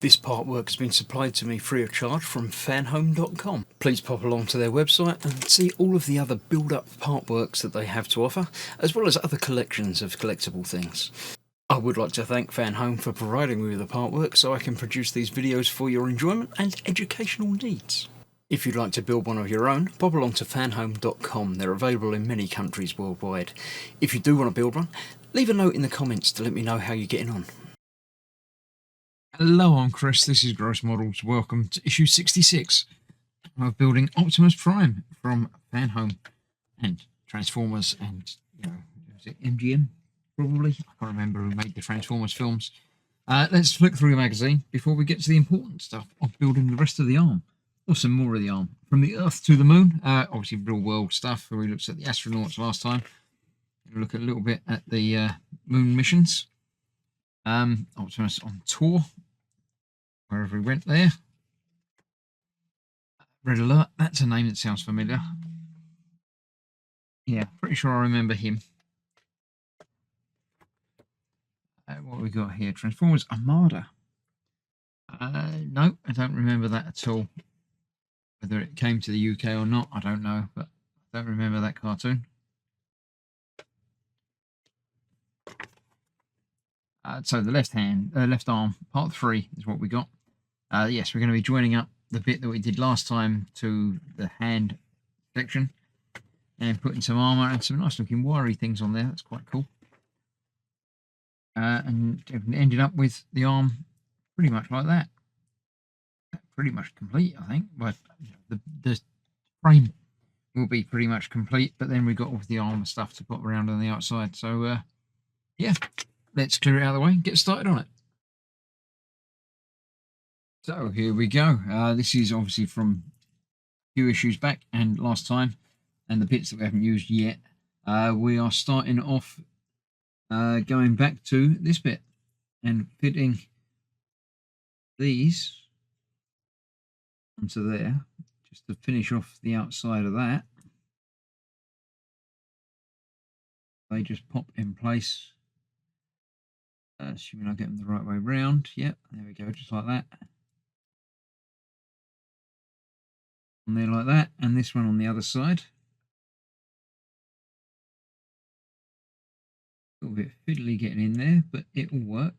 This part work has been supplied to me free of charge from Fanhome.com. Please pop along to their website and see all of the other build-up part works that they have to offer, as well as other collections of collectible things. I would like to thank Fanhome for providing me with the part work so I can produce these videos for your enjoyment and educational needs. If you'd like to build one of your own, pop along to fanhome.com. They're available in many countries worldwide. If you do want to build one, leave a note in the comments to let me know how you're getting on. Hello, I'm Chris. This is Gross Models. Welcome to issue 66 of building Optimus Prime from Fanhome and Transformers and, is it MGM? Probably. I can't remember who made the Transformers films. Let's flick through the magazine before we get to the important stuff of building the rest of the arm. Or some more of the arm. From the Earth to the Moon. Obviously real world stuff where we looked at the astronauts last time. We'll look a little bit at the moon missions. Optimus on tour. Wherever he went there. Red Alert. That's a name that sounds familiar. Yeah, pretty sure I remember him. What have we got here? Transformers Armada. No, I don't remember that at all. Whether it came to the UK or not, I don't know, but I don't remember that cartoon. So the left arm, part 3 is what we got. Yes, we're going to be joining up the bit that we did last time to the hand section and putting some armour and some nice looking wiry things on there. That's quite cool. And ended up with the arm pretty much like that. Pretty much complete, I think. But the frame will be pretty much complete, but then we've got all the armour stuff to put around on the outside. So, yeah, let's clear it out of the way and get started on it. So here we go. This is obviously from a few issues back and last time, and the bits that we haven't used yet. We are starting off going back to this bit and fitting these onto there, just to finish off the outside of that. They just pop in place, assuming I get them the right way round. Yep, there we go, just like that. On there like that, and this one on the other side. A little bit fiddly getting in there, but it will work.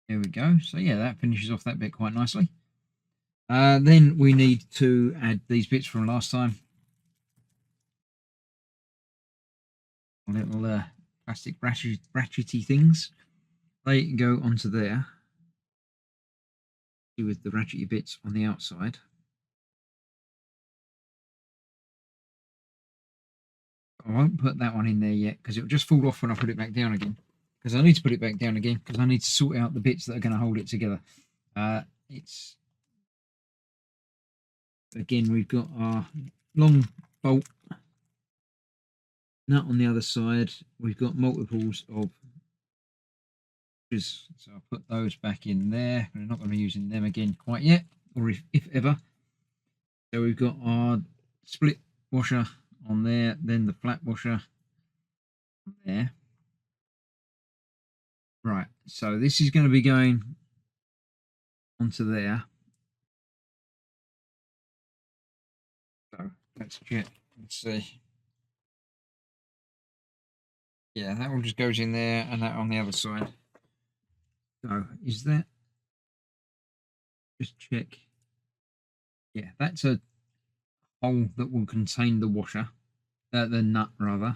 There we go. So yeah, that finishes off that bit quite nicely. Then we need to add these bits from last time. Little plastic ratchety things. They go onto there. With the ratchety bits on the outside. I won't put that one in there yet because it'll just fall off when I put it back down again. Because I need to put it back down again because I need to sort out the bits that are going to hold it together. It's again, we've got our long bolt nut on the other side. We've got multiples of, so I'll put those back in there. We're not going to be using them again quite yet, or if ever. So we've got our split washer on there, then the flat washer there. Right, so this is going to be going onto there. So let's check. Let's see. Yeah, that one just goes in there and that on the other side. So is that, just check. Yeah, that's a hole that will contain the washer, the nut rather,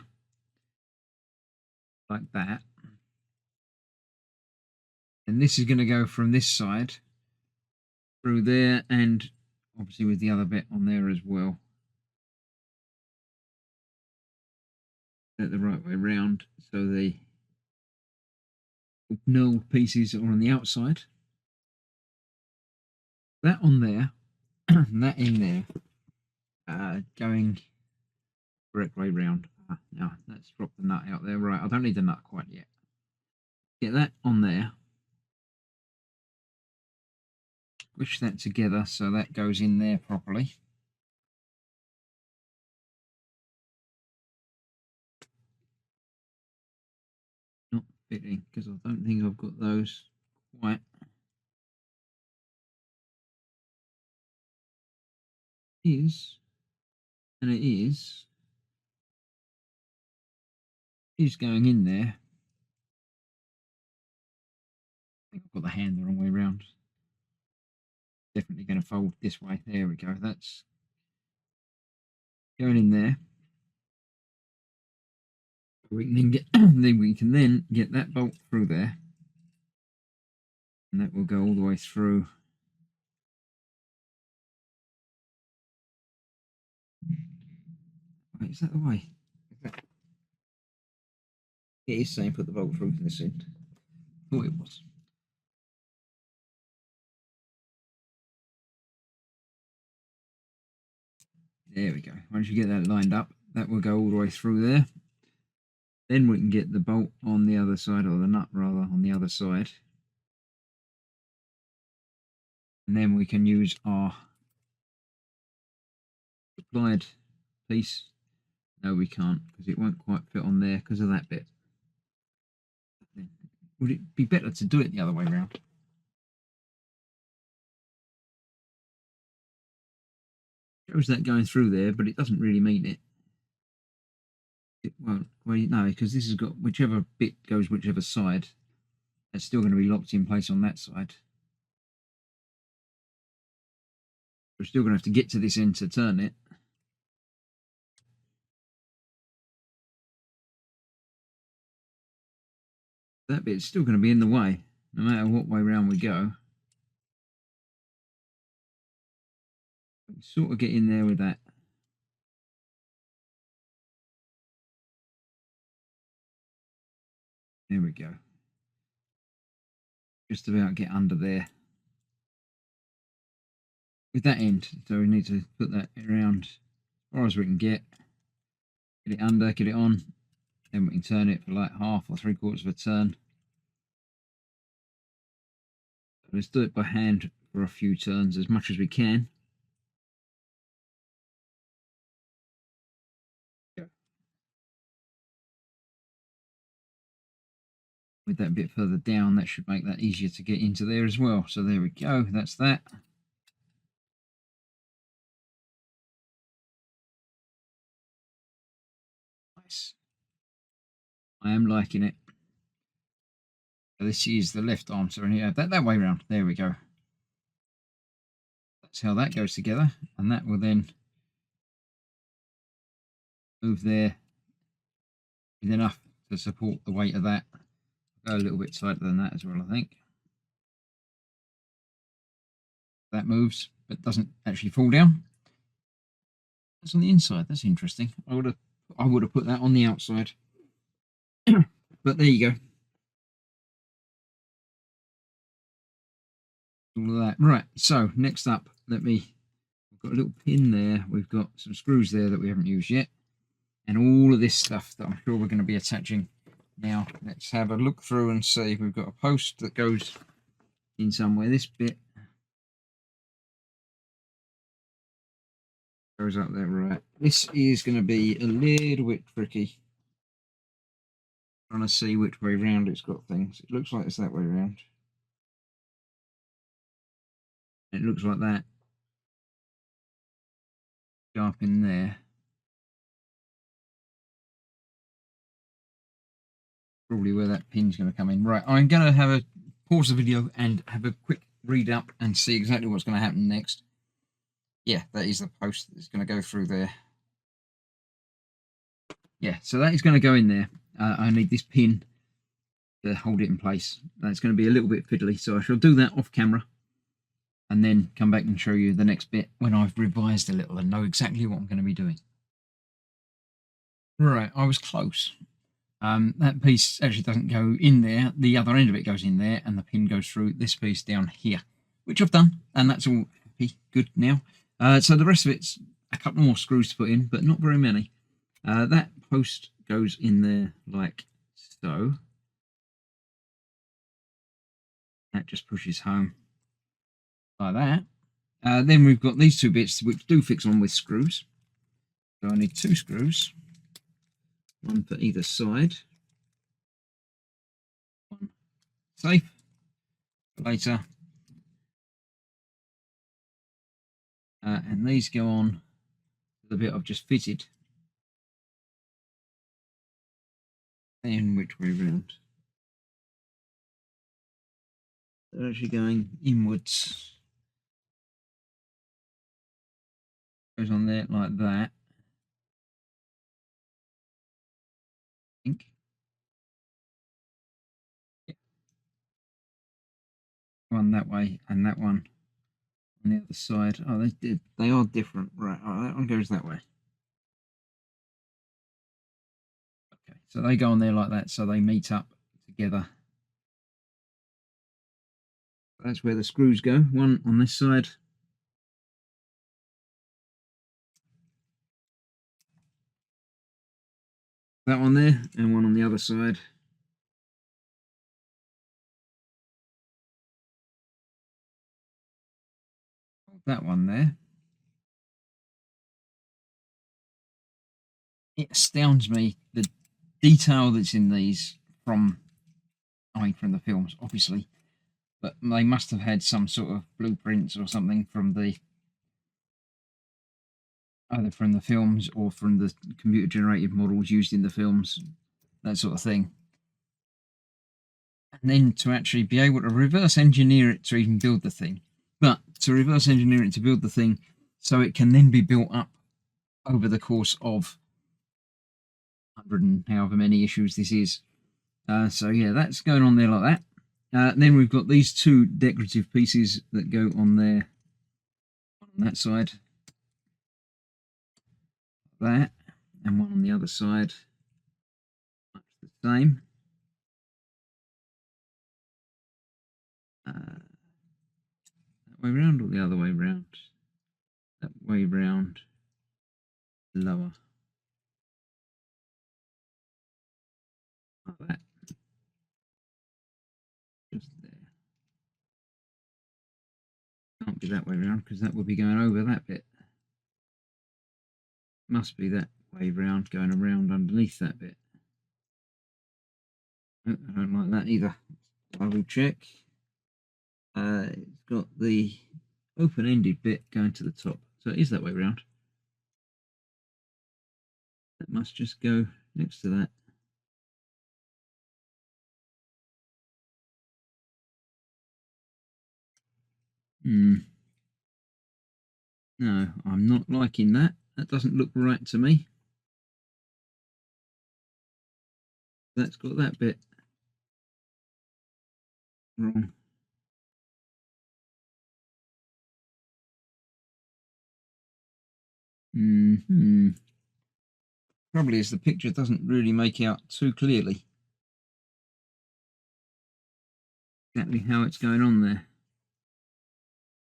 like that. And this is going to go from this side through there and obviously with the other bit on there as well. Get the right way round so the knurled pieces are on the outside. That on there, and that in there, going correct way round. Now let's drop the nut out there. Right, I don't need the nut quite yet. Get that on there. Push that together so that goes in there properly. Not fitting because I don't think I've got those quite is, and it is going in there. I think I've got the hand the wrong way around. Definitely going to fold this way. There we go. That's going in there. We can then get then get that bolt through there, and that will go all the way through. Wait, is that the way? It is saying put the bolt through this end. Thought it was. There we go. Once you get that lined up, that will go all the way through there. Then we can get the bolt on the other side, or the nut rather, on the other side. And then we can use our supplied piece. No, we can't, because it won't quite fit on there because of that bit. Would it be better to do it the other way around? Shows that going through there, but it doesn't really mean it. It won't. Well, no, because this has got whichever bit goes whichever side. It's still going to be locked in place on that side. We're still going to have to get to this end to turn it. That bit's still going to be in the way, no matter what way round we go. We can sort of get in there with that. There we go. Just about get under there. With that end, so we need to put that around as far as we can get it under, get it on, then we can turn it for like half or 3/4 of a turn. So let's do it by hand for a few turns, as much as we can. With that bit further down, that should make that easier to get into there as well. So there we go, that's that. Nice. I am liking it. So this is the left arm, so yeah, that way round. There we go. That's how that goes together, and that will then move there with enough to support the weight of that. Go a little bit tighter than that as well, I think. That moves, but doesn't actually fall down. That's on the inside. That's interesting. I would have put that on the outside. But there you go. All of that. Right, so next up, we've got a little pin there. We've got some screws there that we haven't used yet. And all of this stuff that I'm sure we're going to be attaching now. Let's have a look through and see. We've got a post that goes in somewhere. This bit goes up there, right. This is going to be a little bit tricky. Trying to see which way round it's got things. It looks like it's that way round. It looks like that. Go up in there. Probably where that pin's going to come in. Right, I'm going to have a pause the video and have a quick read up and see exactly what's going to happen next. Yeah, that is the post that's going to go through there. Yeah, so that is going to go in there. I need this pin to hold it in place. That's going to be a little bit fiddly, so I shall do that off camera and then come back and show you the next bit when I've revised a little and know exactly what I'm going to be doing. Right, I was close. That piece actually doesn't go in there. The other end of it goes in there, and the pin goes through this piece down here, which I've done, and that's all happy, good now. So the rest of it's a couple more screws to put in, but not very many. That post goes in there like so. That just pushes home like that. Then we've got these two bits which do fix on with screws. So I need 2 screws, one for either side. One safe for later. and these go on the bit I've just fitted. And which way round? They're actually going inwards. Goes on there like that. I think. Yeah. One that way and that one on the other side. Oh, they are different. Right, oh, that one goes that way. Okay, so they go on there like that, so they meet up together. That's where the screws go. One on this side. That one there, and one on the other side. That one there. It astounds me the detail that's in these from the films, obviously, but they must have had some sort of blueprints or something from either from the films or from the computer generated models used in the films, that sort of thing. And then to actually be able to reverse engineer it to even build the thing, but to reverse engineer it to build the thing so it can then be built up over the course of 100 and however many issues this is. So yeah, that's going on there like that. Then we've got these two decorative pieces that go on there on that side, that, and one on the other side, much the same. That way round or the other way round? That way round, lower. Like that. Just there. Can't be that way round because that would be going over that bit. Must be that way round, going around underneath that bit. Oh, I don't like that either. Double check. It's got the open-ended bit going to the top, so it is that way round. That must just go next to that. No, I'm not liking that. That doesn't look right to me. That's got that bit wrong. Probably as the picture doesn't really make out too clearly exactly how it's going on there.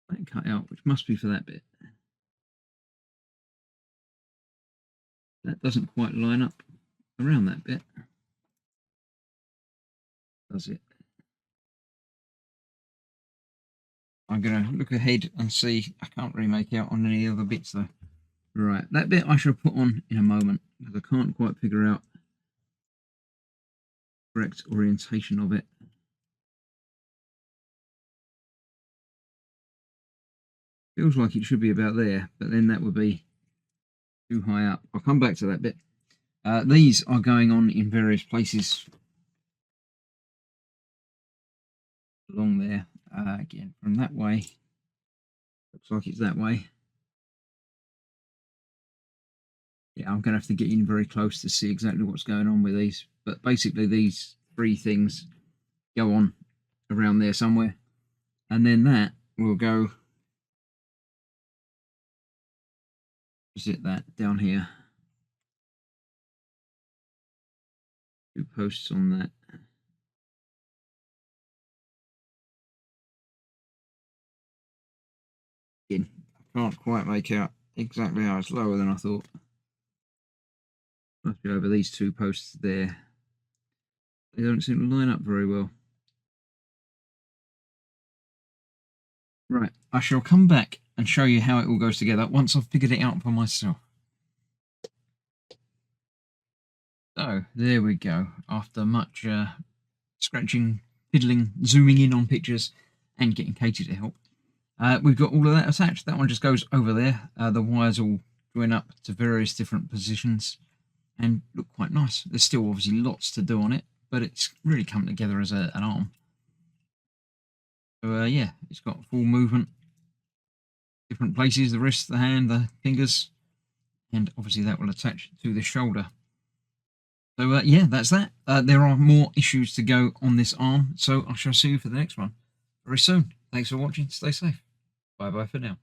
That cut out, which must be for that bit. That doesn't quite line up around that bit, does it? I'm going to look ahead and see. I can't really make out on any other bits though. Right, that bit I shall put on in a moment because I can't quite figure out the correct orientation of it. Feels like it should be about there, but then that would be too high up. I'll come back to that bit. These are going on in various places along there. Again, from that way. Looks like it's that way. Yeah, I'm going to have to get in very close to see exactly what's going on with these. But basically, these three things go on around there somewhere. And then that will go... Is it that down here? 2 posts on that. Again, I can't quite make out exactly how it's lower than I thought. Must be over these 2 posts there. They don't seem to line up very well. Right, I shall come back and show you how it all goes together once I've figured it out for myself. So, there we go. After much scratching, fiddling, zooming in on pictures and getting Katie to help, We've got all of that attached. That one just goes over there. The wires all join up to various different positions and look quite nice. There's still obviously lots to do on it, but it's really come together as an arm. So yeah, it's got full movement, different places, the wrist, the hand, the fingers, and obviously that will attach to the shoulder. So yeah, that's that. There are more issues to go on this arm, so I shall see you for the next one very soon. Thanks for watching. Stay safe. Bye bye for now.